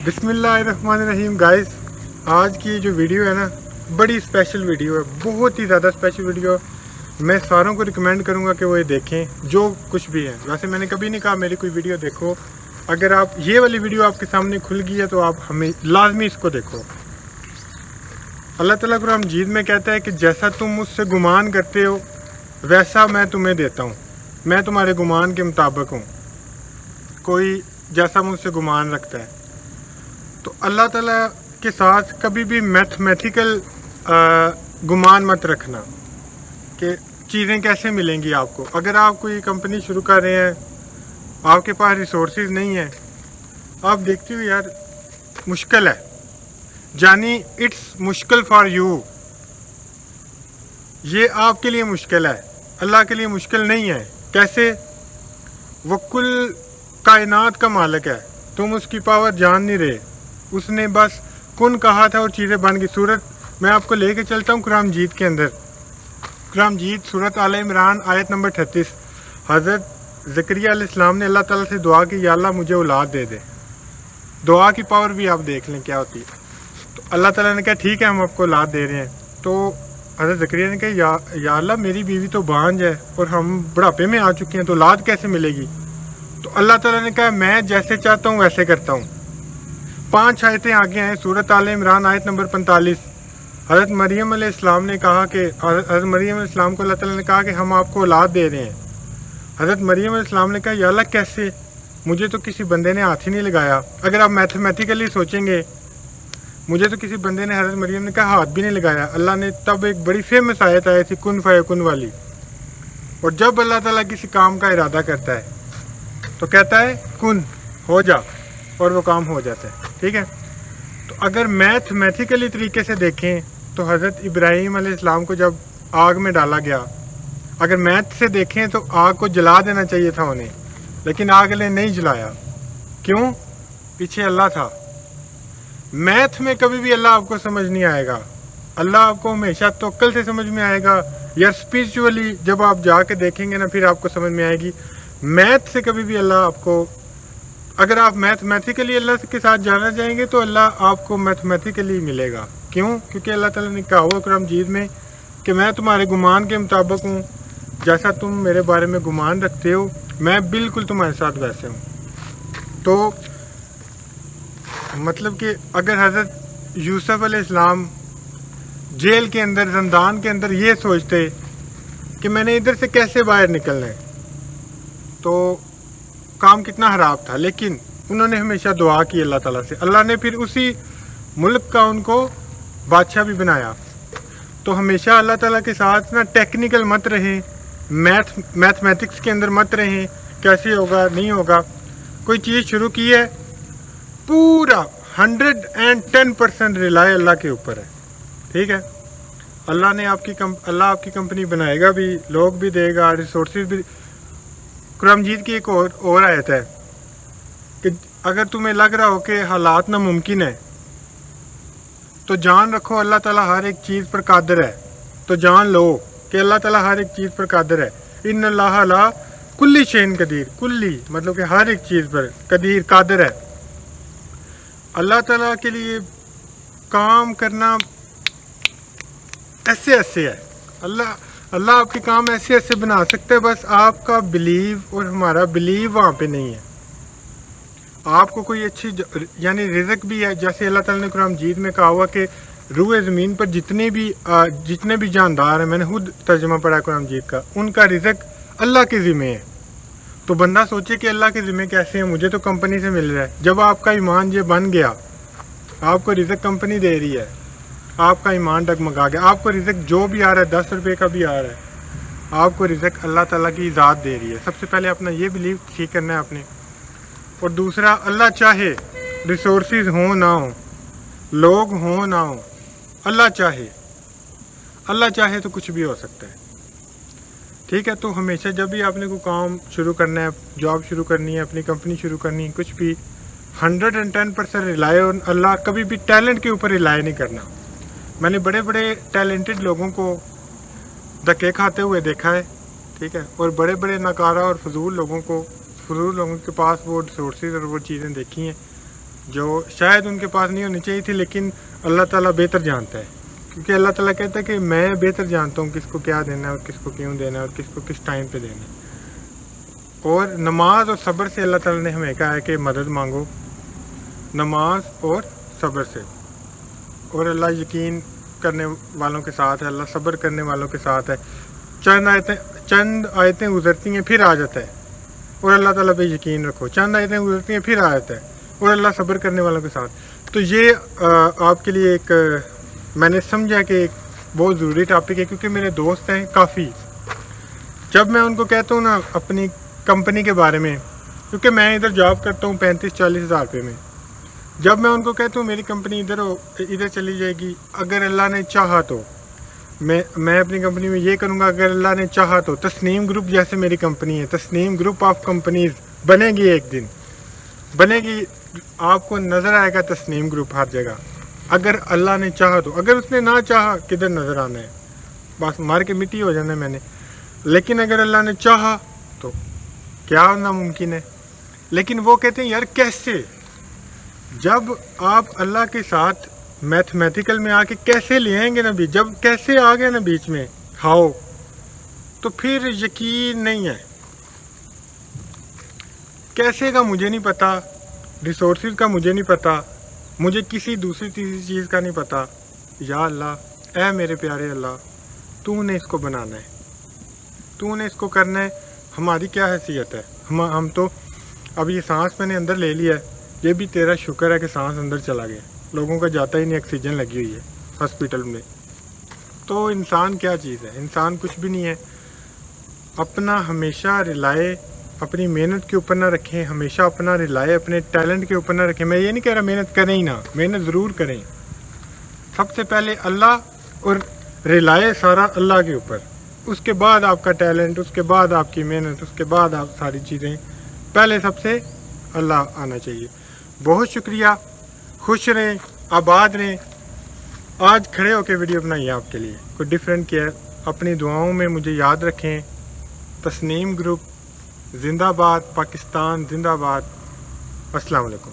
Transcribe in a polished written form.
बिस्मिल्लाहिर्रहमानिर्रहीम गाइस, आज की जो वीडियो है ना, बड़ी स्पेशल वीडियो है, बहुत ही ज़्यादा स्पेशल वीडियो। मैं सारों को रिकमेंड करूंगा कि वो ये देखें जो कुछ भी है। वैसे मैंने कभी नहीं कहा मेरी कोई वीडियो देखो, अगर आप ये वाली वीडियो आपके सामने खुल गई है तो आप हमें लाजमी इसको देखो। अल्लाह ताला कुरान मजीद में कहता है कि जैसा तुम मुझसे गुमान करते हो वैसा मैं तुम्हें देता हूँ, मैं तुम्हारे गुमान के मुताबिक हूँ। कोई जैसा मुझसे गुमान रखता है तो अल्लाह ताला के साथ कभी भी मैथमेटिकल गुमान मत रखना कि चीज़ें कैसे मिलेंगी आपको। अगर आप कोई कंपनी शुरू कर रहे हैं, आपके पास रिसोर्सेज नहीं है, आप देखते हो यार मुश्किल है, जानी इट्स मुश्किल फॉर यू, ये आपके लिए मुश्किल है, अल्लाह के लिए मुश्किल नहीं है। कैसे? वो कुल कायनात का मालिक है, तुम उसकी पावर जान नहीं रहे। उसने बस कुन कहा था और चीज़ें बन गई। सूरत मैं आपको लेके चलता हूँ कुरान मजीद के अंदर। कुरान मजीद सूरत आल इमरान आयत नंबर 38। हज़रत ज़करिया अलैहिस्सलाम ने अल्लाह ताला से दुआ की, या अल्लाह मुझे औलाद दे दे। दुआ की पावर भी आप देख लें क्या होती है। तो अल्लाह ताला ने कहा ठीक है, हम आपको औलाद दे रहे हैं। तो हज़रत ज़करिया ने कहा या अल्लाह मेरी बीवी तो बांझ है और हम बुढ़ापे में आ चुके हैं, तो औलाद कैसे मिलेगी? तो अल्लाह ताला ने कहा मैं जैसे चाहता हूँ वैसे करता हूँ। 5 आयतें आगे हैं, सूरत आल इमरान आयत नंबर 45। हज़रत मरियम अलैहिस्सलाम ने कहा कि हज़रत मरियम अलैहिस्सलाम को अल्लाह ताला ने कहा कि हम आपको औलाद दे रहे हैं। हज़रत मरियम अलैहिस्सलाम ने कहा या अल्लाह कैसे, मुझे तो किसी बंदे ने हाथ ही नहीं लगाया। अगर आप मैथमेटिकली सोचेंगे, मुझे तो किसी बंदे ने, हज़रत मरियम ने कहा, हाथ भी नहीं लगाया। अल्लाह ने तब एक बड़ी फेमस आयत आई थी, कुन फयकुन वाली। और जब अल्लाह ताला किसी काम का इरादा करता है तो कहता है कुन, हो जा, और वो काम हो जाता है। ठीक है, तो अगर मैथमेटिकली तरीके से देखें तो हज़रत इब्राहीम अलैहिस्सलाम को जब आग में डाला गया, अगर मैथ से देखें तो आग को जला देना चाहिए था उन्हें, लेकिन आग ने नहीं जलाया। क्यों? पीछे अल्लाह था। मैथ में कभी भी अल्लाह आपको समझ नहीं आएगा, अल्लाह आपको हमेशा तवक्कुल से समझ में आएगा, या स्पिरिचुअली जब आप जाके देखेंगे ना फिर आपको समझ में आएगी। मैथ से कभी भी अल्लाह आपको, अगर आप मैथमेटिकली अल्लाह के साथ जाना चाहेंगे तो अल्लाह आपको मैथमेटिकली मिलेगा। क्यों? क्योंकि अल्लाह ताला ने कहा हुआ कुरान मजीद में कि मैं तुम्हारे गुमान के मुताबिक हूँ, जैसा तुम मेरे बारे में गुमान रखते हो मैं बिल्कुल तुम्हारे साथ वैसे हूँ। तो मतलब कि अगर हज़रत यूसुफ अलैहिस्सलाम जेल के अंदर, ज़ंदान के अंदर ये सोचते कि मैंने इधर से कैसे बाहर निकलना है, तो काम कितना ख़राब था। लेकिन उन्होंने हमेशा दुआ की अल्लाह ताला से, अल्लाह ने फिर उसी मुल्क का उनको बादशाह भी बनाया। तो हमेशा अल्लाह ताला के साथ ना टेक्निकल मत रहें, मैथमेटिक्स के अंदर मत रहें, कैसे होगा नहीं होगा। कोई चीज़ शुरू की है, पूरा 110% रिलाय अल्लाह के ऊपर है। ठीक है, अल्लाह ने अल्लाह आपकी कंपनी बनाएगा भी, लोग भी देगा, रिसोर्सेज भी। कुरान मजीद की एक और आयत है कि अगर तुम्हें लग रहा हो कि हालात नामुमकिन है तो जान रखो अल्लाह ताला हर एक चीज़ पर कादिर है। तो जान लो कि अल्लाह ताला हर एक चीज़ पर कादिर है। इन्नल्लाह अला कुल्ली शैइन कदीर, कुल्ली मतलब कि हर एक चीज़ पर कदीर, कादिर है। अल्लाह ताला के लिए काम करना ऐसे ऐसे है, अल्लाह आपके काम ऐसे ऐसे बना सकते हैं, बस आपका बिलीव और हमारा बिलीव वहाँ पे नहीं है। आपको कोई अच्छी यानी रिज़्क भी है, जैसे अल्लाह ताला ने कुरान मजीद में कहा हुआ कि रूए ज़मीन पर जितने भी जानदार हैं, मैंने खुद तर्जुमा पढ़ा कुरान मजीद का, उनका रिज़्क अल्लाह के ज़िम्मे है। तो बंदा सोचे कि अल्लाह के ज़िम्मे कैसे है, मुझे तो कंपनी से मिल रहा है। जब आपका ईमान ये बन गया, आपको रिज़्क कंपनी दे रही है, आपका ईमान डगमगा गया, आपको रिज़्क जो भी आ रहा है, 10 रुपये का भी आ रहा है, आपको रिज़्क अल्लाह ताला की ज़ात दे रही है। सबसे पहले अपना ये बिलीव ठीक करना है आपने। और दूसरा, अल्लाह चाहे रिसोर्सेज हो ना हो, लोग हो ना हो, अल्लाह चाहे तो कुछ भी हो सकता है। ठीक है, तो हमेशा जब भी आपने कोई काम शुरू करना है, जॉब शुरू करनी है, अपनी कंपनी शुरू करनी है, कुछ भी 110% रिलाय ऑन अल्लाह, कभी भी टैलेंट के ऊपर रिलाय नहीं करना। मैंने बड़े बड़े टैलेंटेड लोगों को धक्के खाते हुए देखा है। ठीक है, और बड़े बड़े नकारा और फजूल लोगों के पास वो रिसोर्सेज और वो चीज़ें देखी हैं جو شاید ان کے پاس نہیں ہونی چاہیے تھی، لیکن اللہ تعالیٰ بہتر جانتا ہے، کیونکہ اللہ تعالیٰ کہتا ہے کہ میں بہتر جانتا ہوں کس کو کیا دینا ہے اور کس کو کیوں دینا ہے اور کس کو کس ٹائم پہ دینا ہے۔ اور نماز اور صبر سے اللہ تعالیٰ نے ہمیں کہا ہے کہ مدد مانگو، نماز اور صبر سے، اور اللہ یقین کرنے والوں کے ساتھ ہے، اللہ صبر کرنے والوں کے ساتھ ہے۔ چند آیتیں گزرتی ہیں پھر آ جاتا ہے اور اللہ تعالیٰ پہ یقین رکھو، چند آیتیں گزرتی ہیں پھر آ جاتا ہے اور اللہ صبر کرنے والوں کے ساتھ۔ تو یہ آپ کے لیے ایک میں نے سمجھا کہ ایک بہت ضروری ٹاپک ہے، کیونکہ میرے دوست ہیں کافی، جب میں ان کو کہتا ہوں نا اپنی کمپنی کے بارے میں، کیونکہ میں ادھر جاب کرتا ہوں 35-40 ہزار روپے میں، جب میں ان کو کہتا ہوں میری کمپنی ادھر چلی جائے گی، اگر اللہ نے چاہا تو میں اپنی کمپنی میں یہ کروں گا، اگر اللہ نے چاہا تو تسنیم گروپ جیسے میری کمپنی ہے، تسنیم گروپ آف کمپنیز بنے گی، ایک دن بنے گی، آپ کو نظر آئے گا تسنیم گروپ ہر جگہ، اگر اللہ نے چاہا تو۔ اگر اس نے نہ چاہا کدھر نظر آنا ہے، بس مار کے مٹی ہو جانا ہے میں نے، لیکن اگر اللہ نے چاہا تو کیا ناممکن ہے۔ لیکن وہ کہتے ہیں یار کیسے، جب آپ اللہ کے ساتھ میتھمیٹیکل میں آ کے کیسے لے آئیں گے نبی، جب کیسے آ گئے نا بیچ میں ہاؤ، تو پھر یقین نہیں ہے۔ کیسے کا مجھے نہیں پتا، ریسورسز کا مجھے نہیں پتا، مجھے کسی دوسری تیسری چیز کا نہیں پتا۔ یا اللہ، اے میرے پیارے اللہ، تو نے اس کو بنانا ہے، تو نے اس کو کرنا ہے، ہماری کیا حیثیت ہے؟ ہم تو اب یہ سانس میں نے اندر لے لیا ہے، یہ بھی تیرا شکر ہے کہ سانس اندر چلا گیا، لوگوں کا جاتا ہی نہیں، آکسیجن لگی ہوئی ہے ہاسپٹل میں۔ تو انسان کیا چیز ہے؟ انسان کچھ بھی نہیں ہے۔ اپنا ہمیشہ رلائے اپنی محنت کے اوپر نہ رکھیں، ہمیشہ اپنا رلائے اپنے ٹیلنٹ کے اوپر نہ رکھیں۔ میں یہ نہیں کہہ رہا محنت کریں ہی نہ، محنت ضرور کریں، سب سے پہلے اللہ، اور رلائے سارا اللہ کے اوپر، اس کے بعد آپ کا ٹیلنٹ، اس کے بعد آپ کی محنت، اس کے بعد آپ ساری چیزیں، پہلے سب سے اللہ آنا چاہیے۔ بہت شکریہ، خوش رہیں، آباد رہیں۔ آج کھڑے ہو کے ویڈیو بنائی ہے آپ کے لیے، کوئی ڈیفرنٹ کیا ہے۔ اپنی دعاؤں میں مجھے یاد رکھیں۔ تسنیم گروپ زندہ باد، پاکستان زندہ باد۔ السلام علیکم۔